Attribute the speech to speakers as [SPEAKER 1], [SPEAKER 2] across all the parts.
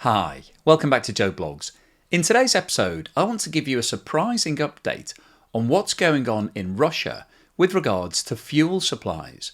[SPEAKER 1] Hi, welcome back to Joe Blogs. In today's episode, I want to give you a surprising update on what's going on in Russia with regards to fuel supplies.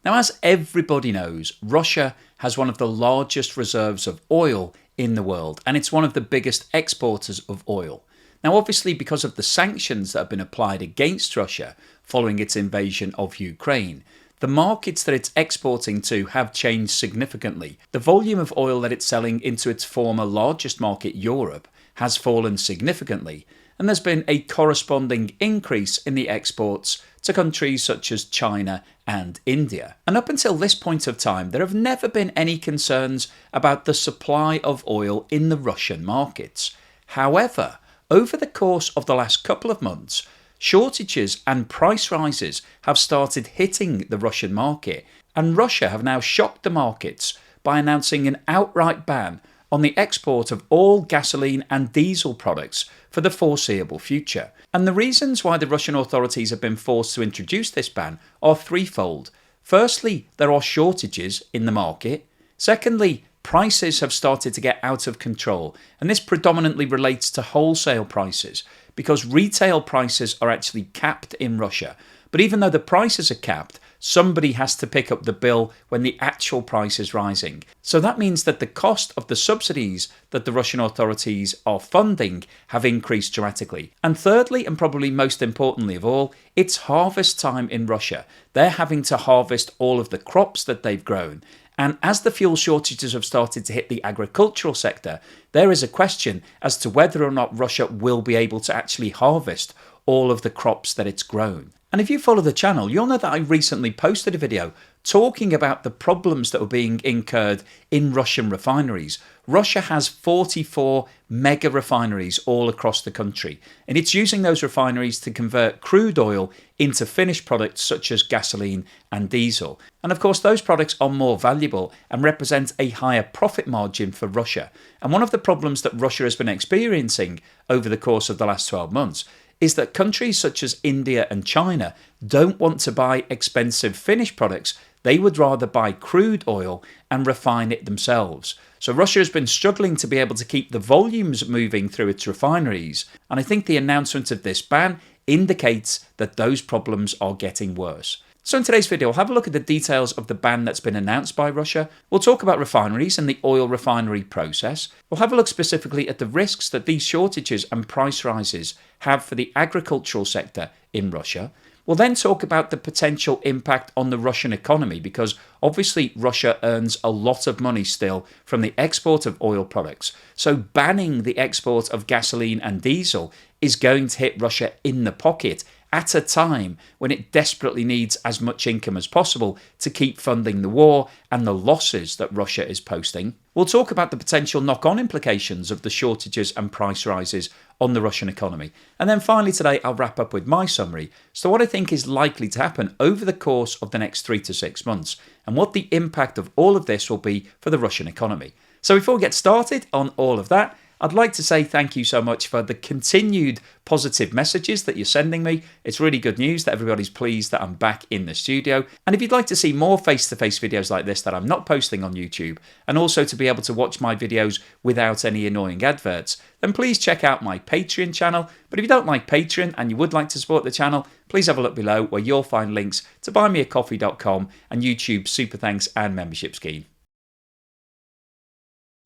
[SPEAKER 1] Now, as everybody knows, Russia has one of the largest reserves of oil in the world, and it's one of the biggest exporters of oil. Now, obviously, because of the sanctions that have been applied against Russia following its invasion of Ukraine, the markets that it's exporting to have changed significantly. The volume of oil that it's selling into its former largest market, Europe, has fallen significantly, and there's been a corresponding increase in the exports to countries such as China and India. And up until this point of time, there have never been any concerns about the supply of oil in the Russian markets. However, over the course of the last couple of months, shortages and price rises have started hitting the Russian market, and Russia have now shocked the markets by announcing an outright ban on the export of all gasoline and diesel products for the foreseeable future. And the reasons why the Russian authorities have been forced to introduce this ban are threefold. Firstly, there are shortages in the market. Secondly, prices have started to get out of control, and this predominantly relates to wholesale prices, because retail prices are actually capped in Russia. But even though the prices are capped, somebody has to pick up the bill when the actual price is rising. So that means that the cost of the subsidies that the Russian authorities are funding have increased dramatically. And thirdly, and probably most importantly of all, it's harvest time in Russia. They're having to harvest all of the crops that they've grown. And as the fuel shortages have started to hit the agricultural sector, there is a question as to whether or not Russia will be able to actually harvest all of the crops that it's grown. And if you follow the channel, you'll know that I recently posted a video talking about the problems that were being incurred in Russian refineries. Russia has 44 mega refineries all across the country, and it's using those refineries to convert crude oil into finished products such as gasoline and diesel. And of course, those products are more valuable and represent a higher profit margin for Russia. And one of the problems that Russia has been experiencing over the course of the last 12 months is that countries such as India and China don't want to buy expensive finished products. They would rather buy crude oil and refine it themselves. So Russia has been struggling to be able to keep the volumes moving through its refineries. And I think the announcement of this ban indicates that those problems are getting worse. So in today's video, I'll have a look at the details of the ban that's been announced by Russia. We'll talk about refineries and the oil refinery process. We'll have a look specifically at the risks that these shortages and price rises have for the agricultural sector in Russia. We'll then talk about the potential impact on the Russian economy, because obviously Russia earns a lot of money still from the export of oil products. So banning the export of gasoline and diesel is going to hit Russia in the pocket at a time when it desperately needs as much income as possible to keep funding the war and the losses that Russia is posting. We'll talk about the potential knock-on implications of the shortages and price rises on the Russian economy. And then finally today, I'll wrap up with my summary as to what I think is likely to happen over the course of the next 3 to 6 months, and what the impact of all of this will be for the Russian economy. So before we get started on all of that, I'd like to say thank you so much for the continued positive messages that you're sending me. It's really good news that everybody's pleased that I'm back in the studio. And if you'd like to see more face-to-face videos like this that I'm not posting on YouTube, and also to be able to watch my videos without any annoying adverts, then please check out my Patreon channel. But if you don't like Patreon and you would like to support the channel, please have a look below where you'll find links to buymeacoffee.com and YouTube's super thanks and membership scheme.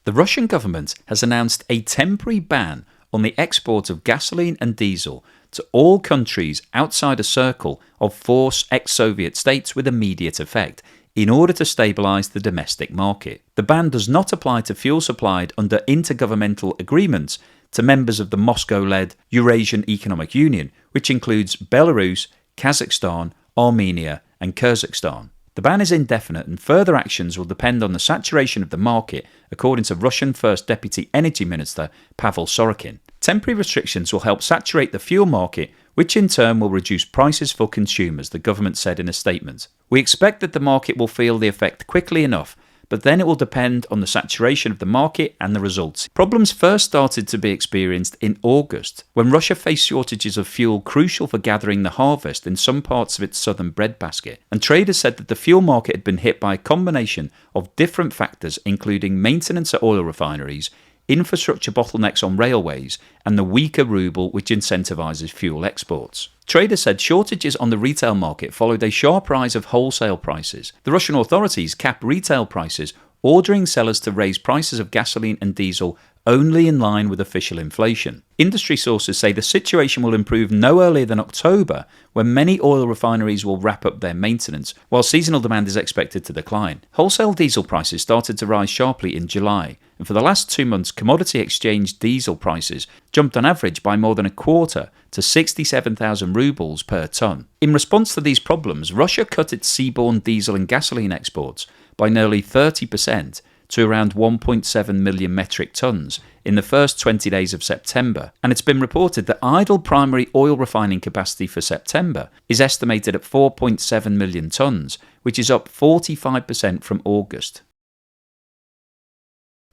[SPEAKER 1] The Russian government has announced a temporary ban on the export of gasoline and diesel to all countries outside a circle of 4 ex-Soviet states with immediate effect, in order to stabilise the domestic market. The ban does not apply to fuel supplied under intergovernmental agreements to members of the Moscow-led Eurasian Economic Union, which includes Belarus, Kazakhstan, Armenia and Kyrgyzstan. The ban is indefinite, and further actions will depend on the saturation of the market, according to Russian First Deputy Energy Minister Pavel Sorokin. Temporary restrictions will help saturate the fuel market, which in turn will reduce prices for consumers, the government said in a statement. We expect that the market will feel the effect quickly enough, but then it will depend on the saturation of the market and the results. Problems first started to be experienced in August, when Russia faced shortages of fuel crucial for gathering the harvest in some parts of its southern breadbasket, and traders said that the fuel market had been hit by a combination of different factors, including maintenance at oil refineries, infrastructure bottlenecks on railways, and the weaker ruble, which incentivises fuel exports. Traders said shortages on the retail market followed a sharp rise of wholesale prices. The Russian authorities capped retail prices, ordering sellers to raise prices of gasoline and diesel only in line with official inflation. Industry sources say the situation will improve no earlier than October, when many oil refineries will wrap up their maintenance, while seasonal demand is expected to decline. Wholesale diesel prices started to rise sharply in July, and for the last 2 months, commodity exchange diesel prices jumped on average by more than a quarter to 67,000 rubles per tonne. In response to these problems, Russia cut its seaborne diesel and gasoline exports by nearly 30% to around 1.7 million metric tonnes in the first 20 days of September, and it's been reported that idle primary oil refining capacity for September is estimated at 4.7 million tonnes, which is up 45% from August.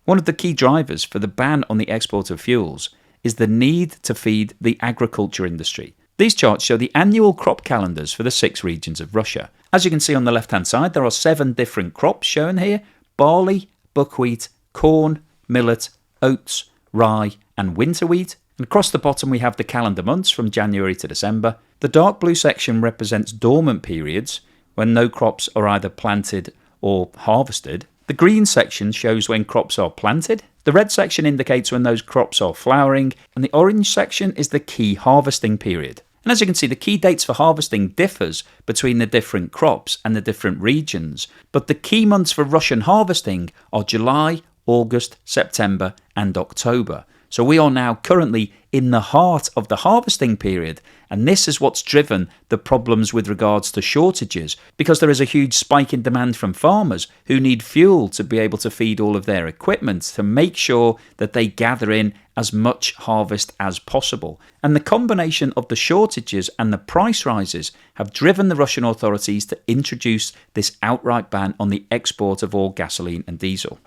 [SPEAKER 1] One of the key drivers for the ban on the export of fuels is the need to feed the agriculture industry. These charts show the annual crop calendars for the 6 regions of Russia. As you can see on the left-hand side, there are 7 different crops shown here: barley, buckwheat, corn, millet, oats, rye and winter wheat. And across the bottom we have the calendar months from January to December. The dark blue section represents dormant periods, when no crops are either planted or harvested. The green section shows when crops are planted. The red section indicates when those crops are flowering, and the orange section is the key harvesting period. And as you can see, the key dates for harvesting differs between the different crops and the different regions, but the key months for Russian harvesting are July, August, September and October. So we are now currently in the heart of the harvesting period, and this is what's driven the problems with regards to shortages, because there is a huge spike in demand from farmers who need fuel to be able to feed all of their equipment to make sure that they gather in as much harvest as possible. And the combination of the shortages and the price rises have driven the Russian authorities to introduce this outright ban on the export of all gasoline and diesel.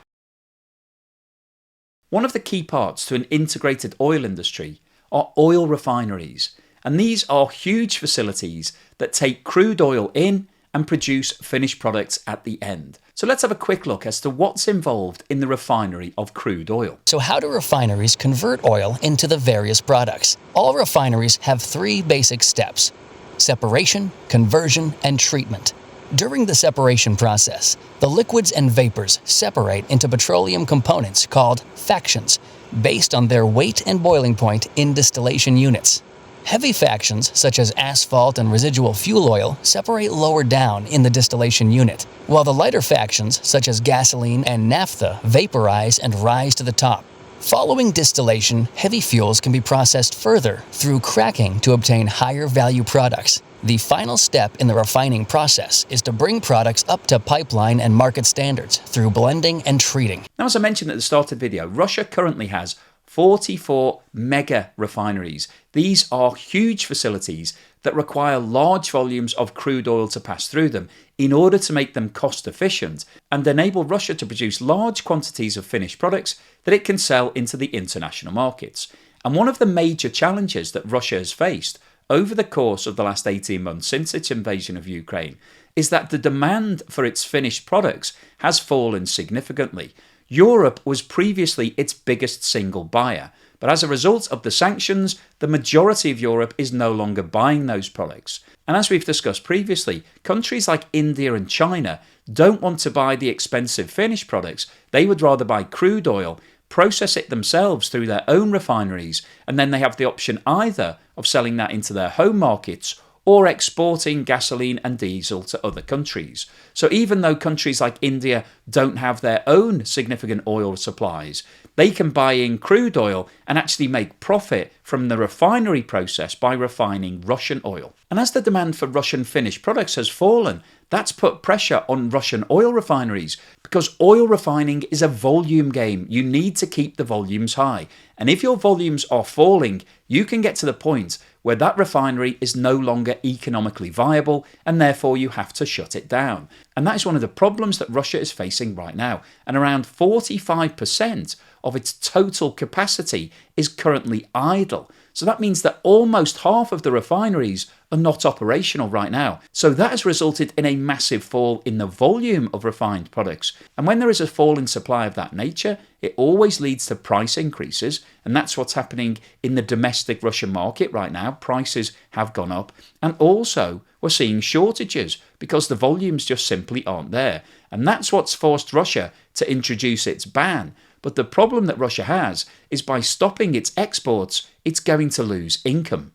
[SPEAKER 1] One of the key parts to an integrated oil industry are oil refineries, and these are huge facilities that take crude oil in and produce finished products at the end. So let's have a quick look as to what's involved in the refinery of crude oil.
[SPEAKER 2] So how do refineries convert oil into the various products? All refineries have 3 basic steps: separation, conversion, and treatment. During the separation process, the liquids and vapors separate into petroleum components called fractions, based on their weight and boiling point in distillation units. Heavy fractions, such as asphalt and residual fuel oil, separate lower down in the distillation unit, while the lighter fractions, such as gasoline and naphtha, vaporize and rise to the top. Following distillation, heavy fuels can be processed further through cracking to obtain higher value products. The final step in the refining process is to bring products up to pipeline and market standards through blending and treating.
[SPEAKER 1] Now, as I mentioned at the start of the video, Russia currently has 44 mega refineries. These are huge facilities that require large volumes of crude oil to pass through them in order to make them cost efficient and enable Russia to produce large quantities of finished products that it can sell into the international markets. And one of the major challenges that Russia has faced over the course of the last 18 months since its invasion of Ukraine is that the demand for its finished products has fallen significantly. Europe was previously its biggest single buyer, but as a result of the sanctions, the majority of Europe is no longer buying those products. And as we've discussed previously, countries like India and China don't want to buy the expensive finished products. They would rather buy crude oil, process it themselves through their own refineries, and then they have the option either of selling that into their home markets or exporting gasoline and diesel to other countries. So even though countries like India don't have their own significant oil supplies, they can buy in crude oil and actually make profit from the refinery process by refining Russian oil. And as the demand for Russian finished products has fallen, that's put pressure on Russian oil refineries, because oil refining is a volume game. You need to keep the volumes high. And if your volumes are falling, you can get to the point where that refinery is no longer economically viable and therefore you have to shut it down. And that is one of the problems that Russia is facing right now. And around 45% of its total capacity is currently idle. So that means that almost half of the refineries are not operational right now. So that has resulted in a massive fall in the volume of refined products. And when there is a fall in supply of that nature, it always leads to price increases. And that's what's happening in the domestic Russian market right now. Prices have gone up. And also we're seeing shortages because the volumes just simply aren't there. And that's what's forced Russia to introduce its ban. But the problem that Russia has is by stopping its exports, it's going to lose income.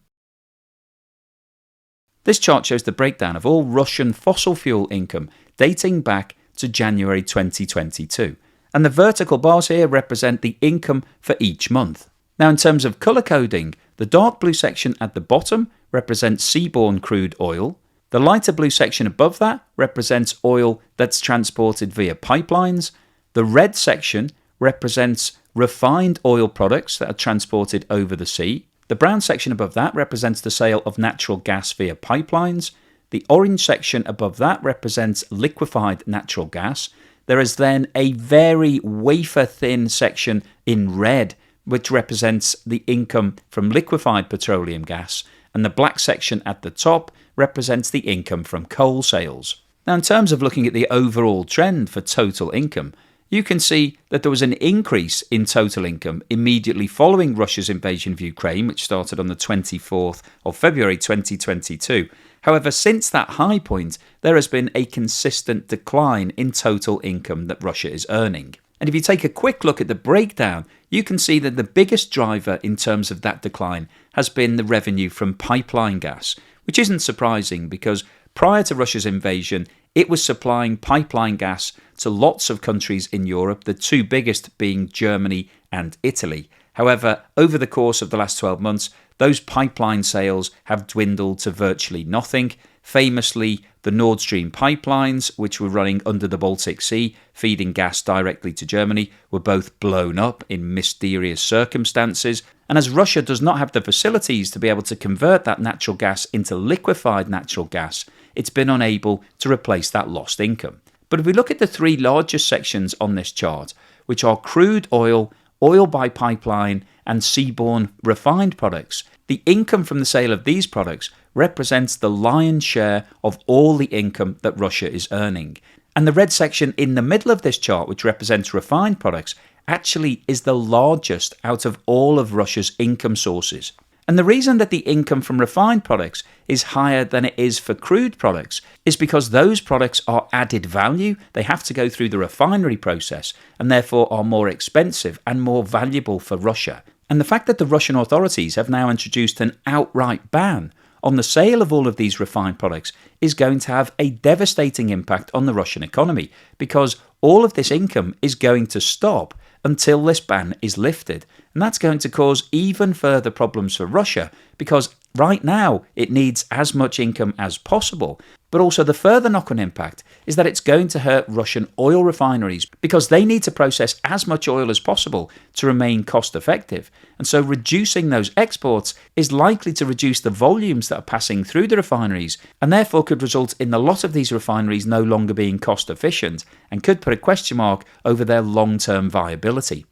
[SPEAKER 1] This chart shows the breakdown of all Russian fossil fuel income dating back to January 2022. And the vertical bars here represent the income for each month. Now, in terms of colour coding, the dark blue section at the bottom represents seaborne crude oil. The lighter blue section above that represents oil that's transported via pipelines. The red section represents refined oil products that are transported over the sea. The brown section above that represents the sale of natural gas via pipelines. The orange section above that represents liquefied natural gas. There is then a very wafer-thin section in red, which represents the income from liquefied petroleum gas. And the black section at the top represents the income from coal sales. Now, in terms of looking at the overall trend for total income, you can see that there was an increase in total income immediately following Russia's invasion of Ukraine, which started on the 24th of February 2022. However, since that high point, there has been a consistent decline in total income that Russia is earning. And if you take a quick look at the breakdown, you can see that the biggest driver in terms of that decline has been the revenue from pipeline gas, which isn't surprising because prior to Russia's invasion, it was supplying pipeline gas to lots of countries in Europe, the two biggest being Germany and Italy. However, over the course of the last 12 months, those pipeline sales have dwindled to virtually nothing. Famously, the Nord Stream pipelines, which were running under the Baltic Sea, feeding gas directly to Germany, were both blown up in mysterious circumstances. And as Russia does not have the facilities to be able to convert that natural gas into liquefied natural gas, it's been unable to replace that lost income. But if we look at the three largest sections on this chart, which are crude oil, oil by pipeline, and seaborne refined products, the income from the sale of these products represents the lion's share of all the income that Russia is earning. And the red section in the middle of this chart, which represents refined products, actually is the largest out of all of Russia's income sources. And the reason that the income from refined products is higher than it is for crude products is because those products are added value. They have to go through the refinery process and therefore are more expensive and more valuable for Russia. And the fact that the Russian authorities have now introduced an outright ban on the sale of all of these refined products is going to have a devastating impact on the Russian economy because all of this income is going to stop until this ban is lifted. And that's going to cause even further problems for Russia because right now it needs as much income as possible. But also the further knock-on impact is that it's going to hurt Russian oil refineries because they need to process as much oil as possible to remain cost effective. And so reducing those exports is likely to reduce the volumes that are passing through the refineries and therefore could result in a lot of these refineries no longer being cost efficient and could put a question mark over their long-term viability.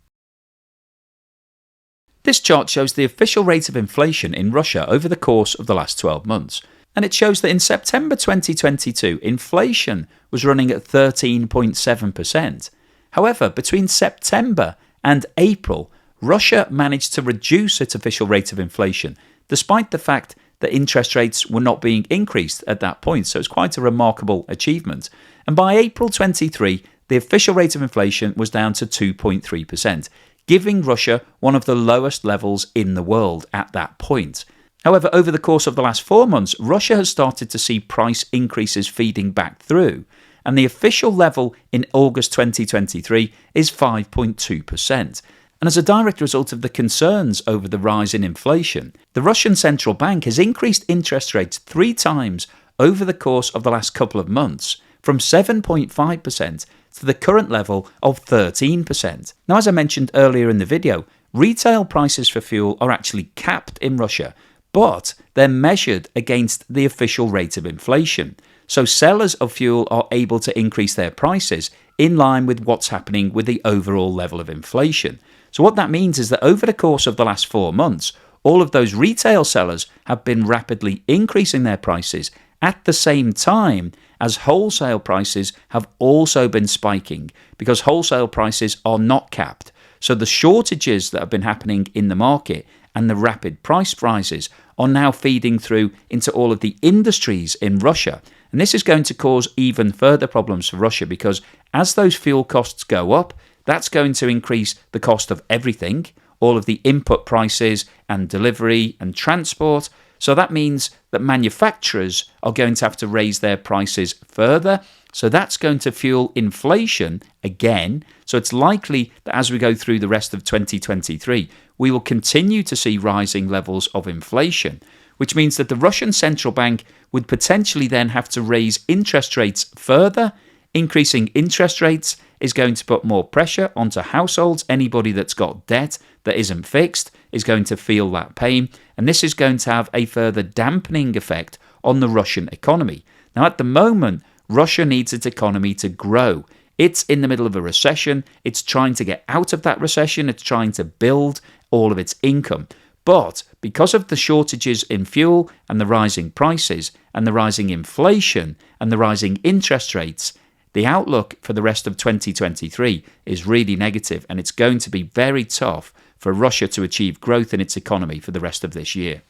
[SPEAKER 1] This chart shows the official rate of inflation in Russia over the course of the last 12 months. And it shows that in September 2022, inflation was running at 13.7%. However, between September and April, Russia managed to reduce its official rate of inflation, despite the fact that interest rates were not being increased at that point. So it's quite a remarkable achievement. And by April 23, the official rate of inflation was down to 2.3%, giving Russia one of the lowest levels in the world at that point. However, over the course of the last 4 months, Russia has started to see price increases feeding back through, and the official level in August 2023 is 5.2%. And as a direct result of the concerns over the rise in inflation, the Russian central bank has increased interest rates 3 times over the course of the last couple of months, from 7.5% to the current level of 13%. Now, as I mentioned earlier in the video, retail prices for fuel are actually capped in Russia but they're measured against the official rate of inflation. So sellers of fuel are able to increase their prices in line with what's happening with the overall level of inflation. So what that means is that over the course of the last 4 months, all of those retail sellers have been rapidly increasing their prices at the same time as wholesale prices have also been spiking, because wholesale prices are not capped. So the shortages that have been happening in the market and the rapid price rises are now feeding through into all of the industries in Russia. And this is going to cause even further problems for Russia, because as those fuel costs go up, that's going to increase the cost of everything, all of the input prices and delivery and transport. So that means that manufacturers are going to have to raise their prices further. So that's going to fuel inflation again. So it's likely that as we go through the rest of 2023, we will continue to see rising levels of inflation, which means that the Russian central bank would potentially then have to raise interest rates further. Increasing interest rates is going to put more pressure onto households. Anybody that's got debt that isn't fixed is going to feel that pain. And this is going to have a further dampening effect on the Russian economy. Now, at the moment, Russia needs its economy to grow. It's in the middle of a recession. It's trying to get out of that recession. It's trying to build all of its income. But because of the shortages in fuel and the rising prices and the rising inflation and the rising interest rates, the outlook for the rest of 2023 is really negative, and it's going to be very tough for Russia to achieve growth in its economy for the rest of this year.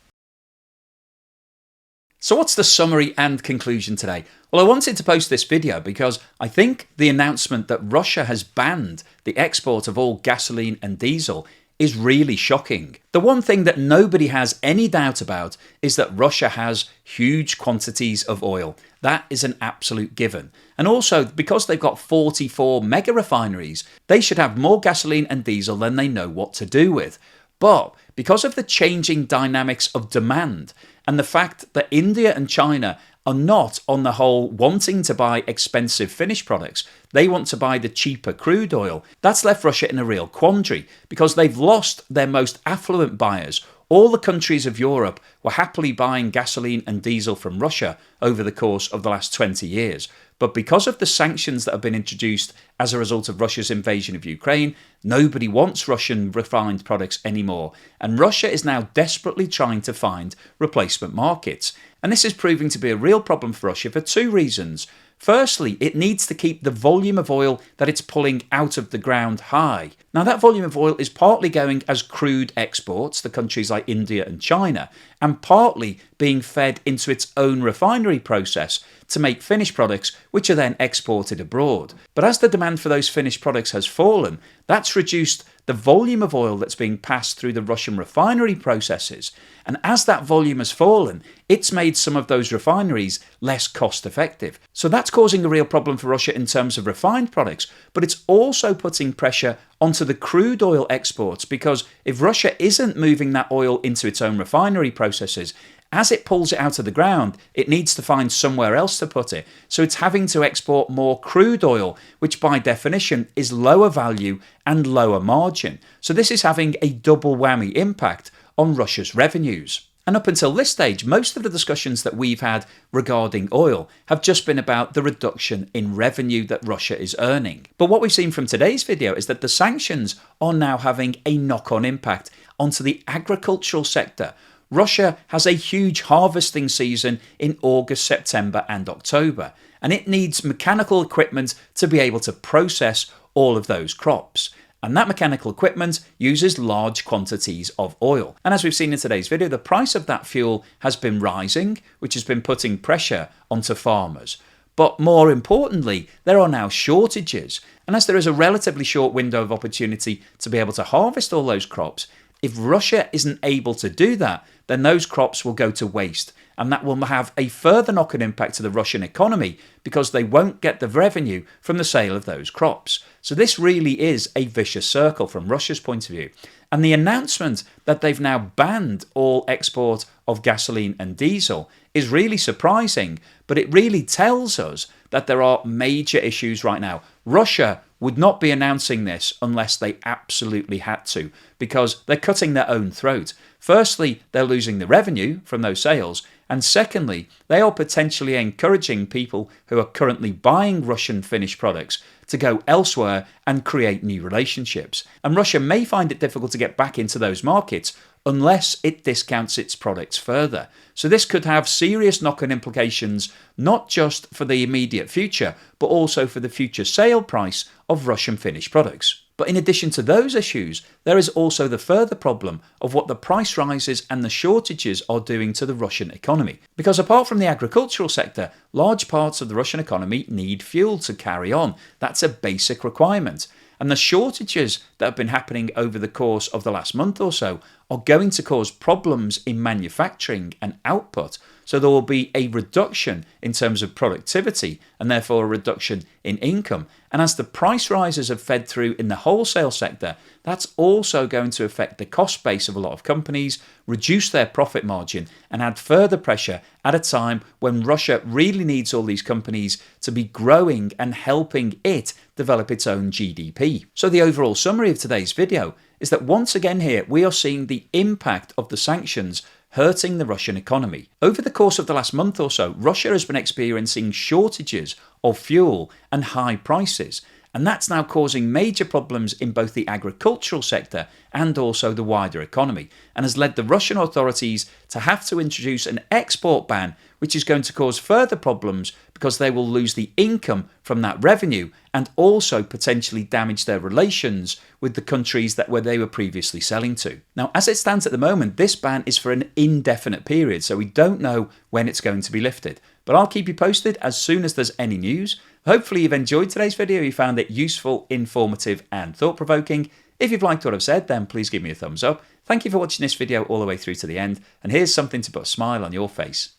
[SPEAKER 1] So what's the summary and conclusion today? Well, I wanted to post this video because I think the announcement that Russia has banned the export of all gasoline and diesel is really shocking. The one thing that nobody has any doubt about is that Russia has huge quantities of oil. That is an absolute given. And also, because they've got 44 mega refineries, they should have more gasoline and diesel than they know what to do with. But because of the changing dynamics of demand and the fact that India and China are not, on the whole, wanting to buy expensive finished products, they want to buy the cheaper crude oil, that's left Russia in a real quandary, because they've lost their most affluent buyers. All the countries of Europe were happily buying gasoline and diesel from Russia over the course of the last 20 years. But because of the sanctions that have been introduced as a result of Russia's invasion of Ukraine, nobody wants Russian refined products anymore. And Russia is now desperately trying to find replacement markets. And this is proving to be a real problem for Russia for two reasons. Firstly, it needs to keep the volume of oil that it's pulling out of the ground high. Now, that volume of oil is partly going as crude exports to countries like India and China, and partly being fed into its own refinery process to make finished products, which are then exported abroad. But as the demand for those finished products has fallen, that's reduced the volume of oil that's being passed through the Russian refinery processes. And as that volume has fallen, it's made some of those refineries less cost effective. So that's causing a real problem for Russia in terms of refined products, but it's also putting pressure onto the crude oil exports, because if Russia isn't moving that oil into its own refinery processes, as it pulls it out of the ground, it needs to find somewhere else to put it. So it's having to export more crude oil, which by definition is lower value and lower margin. So this is having a double whammy impact on Russia's revenues. And up until this stage, most of the discussions that we've had regarding oil have just been about the reduction in revenue that Russia is earning. But what we've seen from today's video is that the sanctions are now having a knock-on impact onto the agricultural sector. Russia has a huge harvesting season in August, September and October, and it needs mechanical equipment to be able to process all of those crops. And that mechanical equipment uses large quantities of oil. And as we've seen in today's video, the price of that fuel has been rising, which has been putting pressure onto farmers. But more importantly, there are now shortages. And as there is a relatively short window of opportunity to be able to harvest all those crops, if Russia isn't able to do that, then those crops will go to waste. And that will have a further knock-on impact to the Russian economy, because they won't get the revenue from the sale of those crops. So this really is a vicious circle from Russia's point of view. And the announcement that they've now banned all export of gasoline and diesel is really surprising, but it really tells us that there are major issues right now. Russia would not be announcing this unless they absolutely had to, because they're cutting their own throat. Firstly, they're losing the revenue from those sales, and secondly, they are potentially encouraging people who are currently buying Russian finished products to go elsewhere and create new relationships. And Russia may find it difficult to get back into those markets unless it discounts its products further. So this could have serious knock-on implications, not just for the immediate future, but also for the future sale price of Russian finished products. But in addition to those issues, there is also the further problem of what the price rises and the shortages are doing to the Russian economy. Because apart from the agricultural sector, large parts of the Russian economy need fuel to carry on. That's a basic requirement. And the shortages that have been happening over the course of the last month or so are going to cause problems in manufacturing and output. So there will be a reduction in terms of productivity and therefore a reduction in income. And as the price rises have fed through in the wholesale sector, that's also going to affect the cost base of a lot of companies, reduce their profit margin, and add further pressure at a time when Russia really needs all these companies to be growing and helping it develop its own GDP. So the overall summary of today's video is that once again here we are seeing the impact of the sanctions hurting the Russian economy. Over the course of the last month or so, Russia has been experiencing shortages of fuel and high prices, and that's now causing major problems in both the agricultural sector and also the wider economy, and has led the Russian authorities to have to introduce an export ban, which is going to cause further problems because they will lose the income from that revenue and also potentially damage their relations with the countries where they were previously selling to. Now, as it stands at the moment, this ban is for an indefinite period, so we don't know when it's going to be lifted. But I'll keep you posted as soon as there's any news. Hopefully you've enjoyed today's video, you found it useful, informative and thought-provoking. If you've liked what I've said, then please give me a thumbs up. Thank you for watching this video all the way through to the end, and here's something to put a smile on your face.